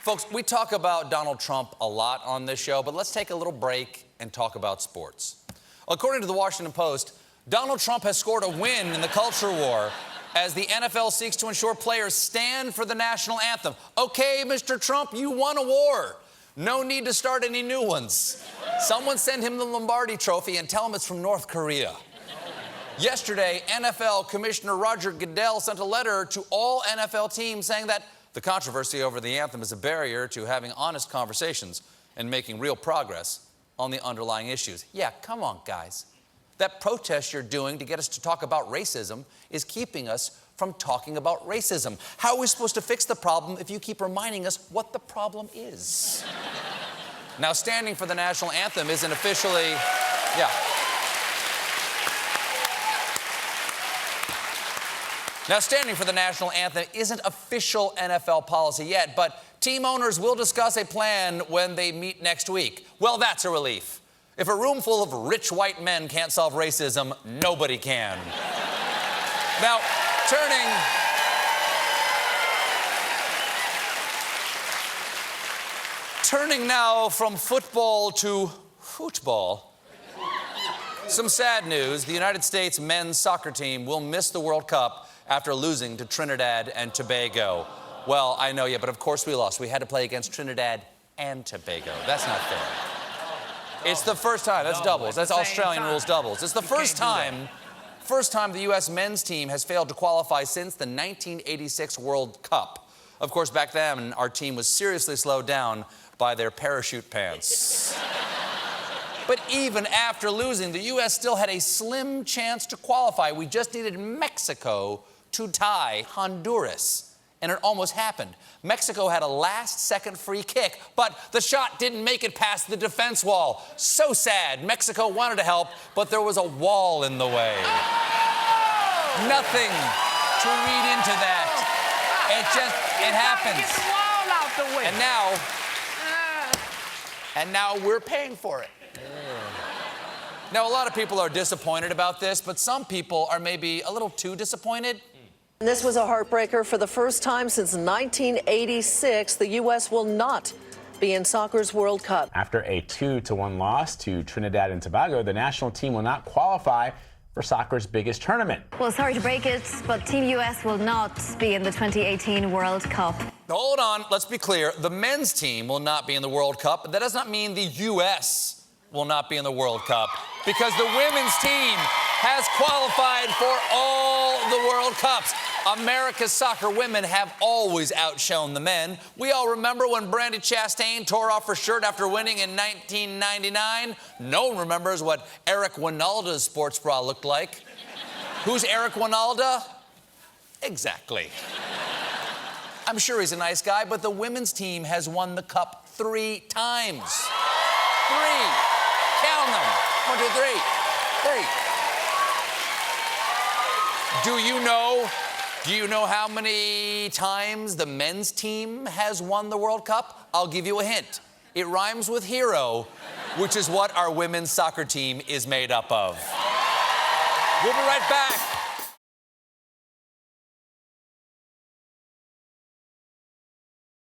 Folks, we talk about Donald Trump a lot on this show, but let's take a little break and talk about sports. According to the Washington Post, Donald Trump has scored a win in the culture war as the NFL seeks to ensure players stand for the national anthem. Okay, Mr. Trump, you won a war. No need to start any new ones. Someone send him the Lombardi Trophy and tell him it's from North Korea. Yesterday, NFL Commissioner Roger Goodell sent a letter to all NFL teams saying that the controversy over the anthem is a barrier to having honest conversations and making real progress on the underlying issues. Yeah, come on, guys. That protest you're doing to get us to talk about racism is keeping us from talking about racism. How are we supposed to fix the problem if you keep reminding us what the problem is? Now, standing for the national anthem isn't officially... Now, standing for the national anthem isn't official NFL policy yet, but team owners will discuss a plan when they meet next week. Well, that's a relief. If a room full of rich white men can't solve racism, nobody can. Now, turning now from football to football. Some sad news. The United States men's soccer team will miss the World Cup after losing to Trinidad and Tobago. Well, I know, yeah, but of course we lost. We had to play against Trinidad and Tobago. That's not fair. It's the first time. That's doubles. That's Australian rules doubles. It's the first time the U.S. men's team has failed to qualify since the 1986 World Cup. Of course, back then, our team was seriously slowed down by their parachute pants. But even after losing, the U.S. still had a slim chance to qualify. We just needed Mexico to tie Honduras, and it almost happened. Mexico had a last-second free kick, but the shot didn't make it past the defense wall. So sad. Mexico wanted to help, but there was a wall in the way. Oh! Nothing to read into that. It happens. Get the wall out the way. And now we're paying for it. Now, a lot of people are disappointed about this, but some people are maybe a little too disappointed. This was a heartbreaker. For the first time since 1986, the U.S. will not be in soccer's World Cup. After a 2-1 loss to Trinidad and Tobago, the national team will not qualify for soccer's biggest tournament. Well, sorry to break it, but Team US will not be in the 2018 World Cup. Hold on, let's be clear. The men's team will not be in the World Cup, but that does not mean the U.S. will not be in the World Cup, because the women's team has qualified for all the World Cups. America's soccer women have always outshone the men. We all remember when Brandi Chastain tore off her shirt after winning in 1999. No one remembers what Eric Winalda's sports bra looked like. Who's Eric Winalda? Exactly. I'm sure he's a nice guy, but the women's team has won the cup 3 times. 3. Count them. 1, 2, 3. 3. Do you know how many times the men's team has won the World Cup? I'll give you a hint. It rhymes with hero, which is what our women's soccer team is made up of. We'll be right back.